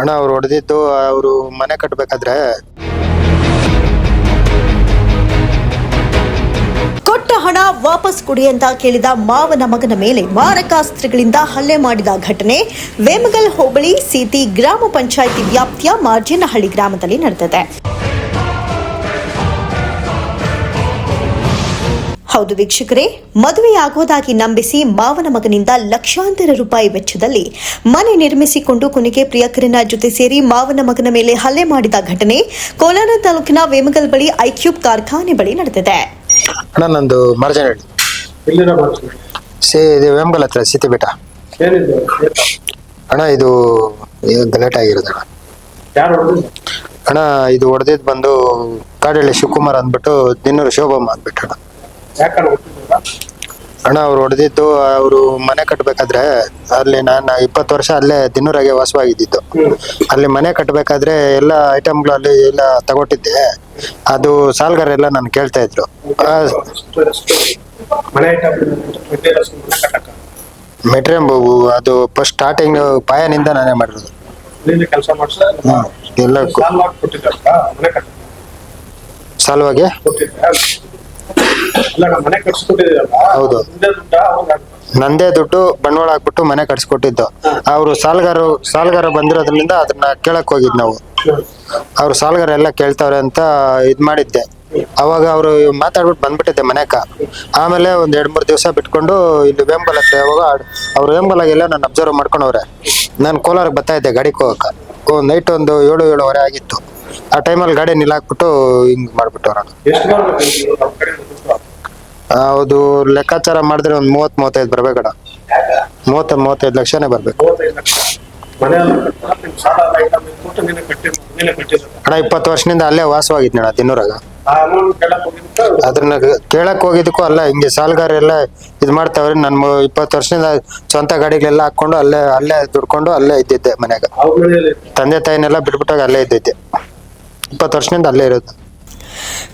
ಅಣ್ಣ ಅವ್ರು ಹೊಡೆದಿದ್ದು ಅವರು ಮನೆ ಕಟ್ಟಬೇಕಾದ್ರೆ ಕೊಟ್ಟ ಹಣ ವಾಪಸ್ ಕೊಡಿ ಅಂತ ಕೇಳಿದ ಮಾವನ ಮಗನ ಮೇಲೆ ಮಾರಕಾಸ್ತ್ರಗಳಿಂದ ಹಲ್ಲೆ ಮಾಡಿದ ಘಟನೆ ವೇಮಗಲ್ ಹೋಬಳಿ ಸೀತಿ ಗ್ರಾಮ ಪಂಚಾಯಿತಿ ವ್ಯಾಪ್ತಿಯ ಮಾರ್ಜಿನಹಳ್ಳಿ ಗ್ರಾಮದಲ್ಲಿ ನಡೆದಿದೆ. ಹೌದು ವೀಕ್ಷಕರೇ, ಮದುವೆಯಾಗೋದಾಗಿ ನಂಬಿಸಿ ಮಾವನ ಮಗನಿಂದ ಲಕ್ಷಾಂತರ ರೂಪಾಯಿ ವೆಚ್ಚದಲ್ಲಿ ಮನೆ ನಿರ್ಮಿಸಿಕೊಂಡು ಕೊನೆಗೆ ಪ್ರಿಯಕರನ ಜೊತೆ ಸೇರಿ ಮಾವನ ಮಗನ ಮೇಲೆ ಹಲ್ಲೆ ಮಾಡಿದ ಘಟನೆ ಕೋಲಾರ ತಾಲೂಕಿನ ವೇಮಗಲ್ ಬಳಿ ಐಕ್ಯೂಬ್ ಕಾರ್ಖಾನೆ ಬಳಿ ನಡೆದಿದೆ. ಅಣ್ಣ ನಂದು ಮಾರ್ಜಿನಹಳ್ಳಿ ಇದು ವೇಮಗಲ್ ಹತ್ರ ಸೀತೆ ಬೆಟ್ಟ ಅಣ್ಣ. ಇದು ಗಲಾಟೆ ಆಗಿರೋದು ಅಣ್ಣ. ಇದು ಹೊಡೆದಿದ್ದು ಬಂದು ಕಾಡಳ್ಳಿ ಶಿವಕುಮಾರ್ ಅಂದ್ಬಿಟ್ಟು ದಿನ್ನೂರು ಶೋಭಮ್ಮ ಅಂದ್ಬಿಟ್ಟು ಅಣ್ಣ. ಅವ್ರು ಹೊಡೆದಿದ್ದು ಅವರು ಮನೆ ಕಟ್ಟಬೇಕಾದ್ರೆ ಅಲ್ಲಿ ನಾನು 20 ವರ್ಷ ಅಲ್ಲೇ ದಿನ್ನೂರಾಗೆ ವಾಸವಾಗಿದ್ದು. ಅಲ್ಲಿ ಮನೆ ಕಟ್ಟಬೇಕಾದ್ರೆ ಎಲ್ಲ ಐಟಮ್ಗಳು ಅಲ್ಲಿ ಎಲ್ಲ ತಗೊಟ್ಟಿದ್ದೆ. ಅದು ಸಾಲ್ಗಾರೆಲ್ಲ ನಾನು ಕೇಳ್ತಾ ಇದ್ರು. ಮೆಟ್ರಿಯಂ ಅದು ಫಸ್ಟ್ ಸ್ಟಾರ್ಟಿಂಗ್ ಪಾಯನಿಂದ ನಾನೇ ಮಾಡಿರೋದು ಎಲ್ಲ ಸಾಲ್ವಾಗೆ. ಹೌದು, ನಂದೇ ದುಡ್ಡು ಬಂಡವಾಳ ಹಾಕ್ಬಿಟ್ಟು ಮನೆ ಕಟ್ಸ್ಕೊಟ್ಟಿದ್ದು. ಅವರು ಸಾಲ್ಗಾರ ಬಂದಿರೋದ್ರಿಂದ ಅದನ್ನ ಕೇಳಕ್ ಹೋಗಿದ್ ನಾವು. ಅವ್ರು ಸಾಲ್ಗಾರ ಎಲ್ಲ ಕೇಳ್ತಾವ್ರೆ ಅಂತ ಇದ್ ಮಾಡಿದ್ದೆ. ಅವಾಗ ಅವರು ಮಾತಾಡ್ಬಿಟ್ಟು ಬಂದ್ಬಿಟ್ಟಿದ್ದೆ ಮನೆಕ. ಆಮೇಲೆ ಒಂದ್ 2-3 ದಿವಸ ಬಿಟ್ಕೊಂಡು ಇಲ್ಲಿ ವೇಮಗಲ್ ಹತ್ರ ಯಾವಾಗ ಅವ್ರು ವೇಮಗಲ್ಲಾಗೆಲ್ಲ ನಾನು ಅಬ್ಸರ್ವ್ ಮಾಡ್ಕೊಂಡವ್ರೆ. ನಾನು ಕೋಲಾರಕ್ಕೆ ಬರ್ತಾ ಇದ್ದೆ ಗಾಡಿಗೆ ಹೋಗಕ್ಕ. ನೈಟ್ ಒಂದು 7-7:30 ಆಗಿತ್ತು. ಆ ಟೈಮಲ್ಲಿ ಗಾಡಿ ನಿಲ್ಲಾಕ್ಬಿಟ್ಟು ಹಿಂಗ್ ಮಾಡ್ಬಿಟ್ಟವ್ರ. ಹೌದು, ಲೆಕ್ಕಾಚಾರ ಮಾಡಿದ್ರೆ ಒಂದ್ 30-35 ಬರ್ಬೇಕಣ್ಣ. 30-35 ಲಕ್ಷನೇ ಬರ್ಬೇಕು ಅಣ್ಣ. 20 ವರ್ಷದಿಂದ ಅಲ್ಲೇ ವಾಸವಾಗಿದ್ನಣ್ಣ ದಿನ್ನೂರಾಗ. ಅದನ್ನ ಕೇಳಕ್ ಹೋಗಿದ್ದಕ್ಕೂ ಅಲ್ಲ, ಹಿಂಗೆ ಸಾಲ್ಗಾರ ಎಲ್ಲ ಇದ್ ಮಾಡ್ತಾವ್ರಿ. ನನ್ 20 ವರ್ಷದಿಂದ ಸ್ವಂತ ಗಾಡಿಗಳೆಲ್ಲ ಹಾಕೊಂಡು ಅಲ್ಲೇ ದುಡ್ಕೊಂಡು ಅಲ್ಲೇ ಇದ್ದಿದ್ದೆ ಮನ್ಯಾಗ. ತಂದೆ ತಾಯಿನೆಲ್ಲ ಬಿಟ್ಬಿಟ್ಟಾಗ ಅಲ್ಲೇ ಇದ್ದಿದ್ದೆ. 20 ವರ್ಷದಿಂದ ಅಲ್ಲೇ ಇರೋದು.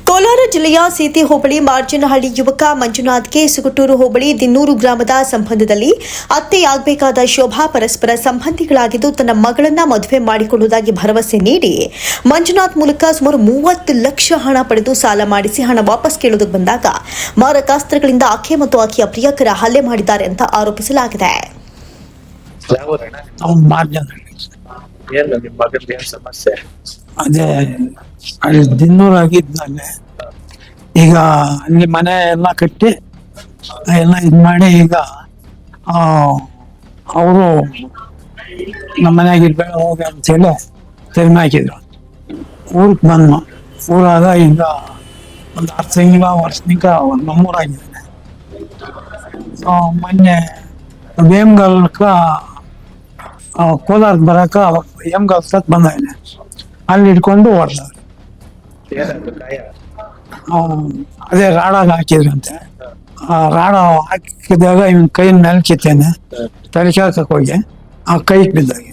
ಕೋಲಾರ ಜಿಲ್ಲೆಯ ಸೀತಿ ಹೋಬಳಿ ಮಾರ್ಜಿನಹಳ್ಳಿ ಯುವಕ ಮಂಜುನಾಥ್ಗೆ ಸುಗುಟೂರು ಹೋಬಳಿ ದಿನ್ನೂರು ಗ್ರಾಮದ ಸಂಬಂಧದಲ್ಲಿ ಅತ್ತೆಯಾಗಬೇಕಾದ ಶೋಭಾ ಪರಸ್ಪರ ಸಂಬಂಧಿಗಳಾಗಿದ್ದು ತನ್ನ ಮಗಳನ್ನ ಮದುವೆ ಮಾಡಿಕೊಳ್ಳುವುದಾಗಿ ಭರವಸೆ ನೀಡಿ ಮಂಜುನಾಥ್ ಮೂಲಕ ಸುಮಾರು 30 ಲಕ್ಷ ಹಣ ಪಡೆದು ಸಾಲ ಮಾಡಿಸಿ ಹಣ ವಾಪಸ್ ಕೇಳುವುದಕ್ಕೆ ಬಂದಾಗ ಮಾರಕಾಸ್ತ್ರಗಳಿಂದ ಆಕೆ ಮತ್ತು ಆಕೆಯ ಪ್ರಿಯಕರ ಹಲ್ಲೆ ಮಾಡಿದ್ದಾರೆ ಅಂತ ಆರೋಪಿಸಲಾಗಿದೆ. ಅದೇ ಅಲ್ಲಿ ದಿನ್ನೂರಾಗಿದ್ದಲ್ಲಿ ಈಗ ಅಲ್ಲಿ ಮನೆ ಎಲ್ಲ ಕಟ್ಟಿ ಎಲ್ಲ ಇದು ಮಾಡಿ ಈಗ ಅವರು ನಮ್ಮ ಮನೆಯಾಗ ಇರ್ಬೇಡ ಹೋಗಿ ಅಂತೇಳಿ ತೆರಮೆ ಹಾಕಿದ್ರು. ಊರಿಗೆ ಬಂದು ಊರಾಗ ಈಗ ಒಂದು 6 ತಿಂಗಳ ವರ್ಷನಿಕ ನಮ್ಮೂರಾಗಿದ್ದಾನೆ. ಮೊನ್ನೆ ವೇಮಗಲ್ಕ ಕೋಲಾರಕ್ಕೆ ಬರಕ ವೇಮಗಲ್ ತಕ್ಕ ಬಂದಾನೆ. ಅಲ್ಲಿ ಹಿಡ್ಕೊಂಡು ಹೊಡೆದವ್ರು. ಅದೇ ರಾಡಾಗ ಹಾಕಿದ್ರಂತೆ. ಆ ರಾಡ ಹಾಕಿದಾಗ ಇವನ್ ಕೈ ಮೇಲೆ ಕಿತ್ತೇನೆ. ತಲೆ ಕೇಳ್ಕಕ್ ಹೋಗಿ ಆ ಕೈಗೆ ಬಿದ್ದಾಗಿ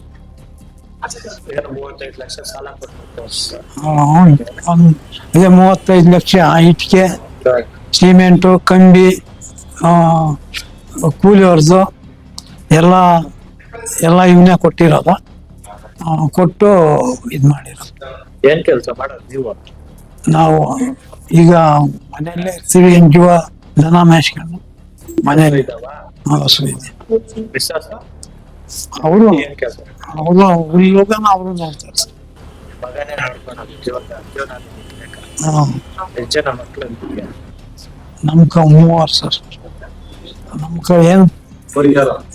ಅದೇ 35 ಲಕ್ಷ ಇಟ್ಟಿಗೆ, ಸಿಮೆಂಟು, ಕಂಬಿ, ಕೂಲಿಯವ್ರದ್ದು ಎಲ್ಲ ಇವನ್ನೇ ಕೊಟ್ಟಿರೋದು. ಕೊಟ್ಟು ಇದ್ ಮಾಡಿರೋದು. ಏನ್ ಕೆಲಸ ಮಾಡೋದು ನೀವು? ನಾವು ಈಗ ಮನೆಯಲ್ಲೇ ಇರ್ತೀವಿ. ಜೀವ ದನ ಮೇಯಿಸ್ಕೊಂಡು ಮನೆಯಲ್ಲಿ ಹಸು ಇದೆ. ಅವರು ಹುಲ್ಲೋಗನ ಅವರು ನೋಡ್ತಾರೆ. ನಮ್ಕ 3 ವರ್ಷ ನಮ್ಕ ಏನ್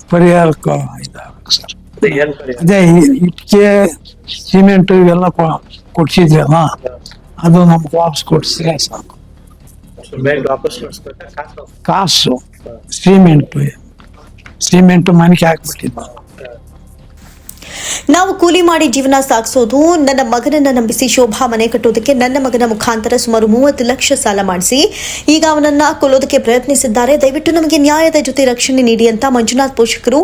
ಪರಿಹಾರಕ್ಕ ಇದಾಗಬೇಕು ಸರ್. ಅದೇ ಇಟ್ಟಿಗೆ ಸಿಮೆಂಟ್ ಇವೆಲ್ಲ ಕೊಡ್ಸಿದ್ರಲ್ಲ, ಅದು ನಮ್ಗೆ ವಾಪಸ್ ಕೊಡ್ಸಿದ್ರೆ ಸಾಕು. ಕಾಸು ಸಿಮೆಂಟ್ ಮನೆಗೆ ಹಾಕ್ಬಿಟ್ಟಿದ್ದು. ನಾವು ಕೂಲಿ ಮಾಡಿ ಜೀವನ ಸಾಗಿಸೋದು. ನನ್ನ ಮಗನನ್ನ ನಂಬಿಸಿ ಶೋಭಾ ಮನೆ ಕಟ್ಟೋದಕ್ಕೆ ನನ್ನ ಮಗನ ಮುಖಾಂತರ ಸುಮಾರು 30 ಲಕ್ಷ ಸಾಲ ಮಾಡಿಸಿ ಈಗ ಅವನನ್ನ ಕೊಲ್ಲೋದಕ್ಕೆ ಪ್ರಯತ್ನಿಸಿದ್ದಾರೆ. ದಯವಿಟ್ಟು ನಮಗೆ ನ್ಯಾಯದ ಜೊತೆ ರಕ್ಷಣೆ ನೀಡಿ ಅಂತ ಮಂಜುನಾಥ್ ಪೋಷಕರು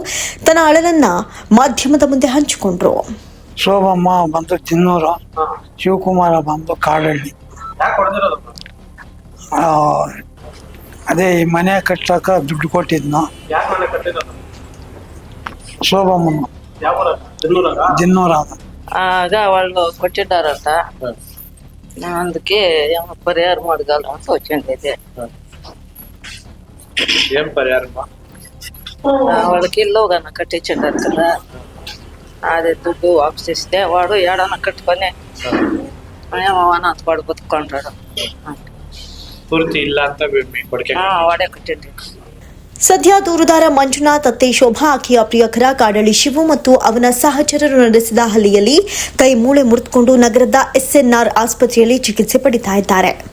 ತನ್ನ ಅಳಲನ್ನ ಮಾಧ್ಯಮದ ಮುಂದೆ ಹಂಚಿಕೊಂಡ್ರು. ಶೋಭಮ್ಮ ಬಂದು ದಿನ್ನೂರು, ಶಿವಕುಮಾರ ಬಂದು ಕಾಡಳ್ಳಿ. ಅದೇ ಈ ಮನೆ ಕಟ್ಟಕ ದುಡ್ಡು ಕೊಟ್ಟಿದ್ನು. ಶೋಭಮ್ಮನ ದಿನ್ನೂರ ಆಗ వాళ్ళు ಕೊಟ್ಟಿದ್ದಾರಂತ అందుకే పరిహారం అడగాలి ಅಂತ వచ్చింది ఏం పరిహారం వాళ్ళకి ఇల్లు కన్నా కట్టించారు కదా అదే దుడ్డు వాపస్ ఇస్తే వాడు ఏడన్నా కట్టుకొని ఏమోనంత వాడు బతుకుంటాడు ಪೂರ್ತಿ ಇಲ್ಲ ಅಂತ మీ కొడుకే వాడే కట్టింది ಸದ್ಯ ದೂರುದಾರ ಮಂಜುನಾಥ್ ಅತ್ತೆ ಶೋಭಾ ಆಕೆಯ ಪ್ರಿಯಕರ ಕಾಡಳ್ಳಿ ಶಿವು ಮತ್ತು ಅವನ ಸಹಚರರು ನಡೆಸಿದ ಹಲ್ಲೆಯಲ್ಲಿ ಕೈ ಮೂಳೆ ಮುರಿದುಕೊಂಡು ನಗರದ SNR ಆಸ್ಪತ್ರೆಯಲ್ಲಿ ಚಿಕಿತ್ಸೆ ಪಡಿತಾ ಇದ್ದಾರೆ.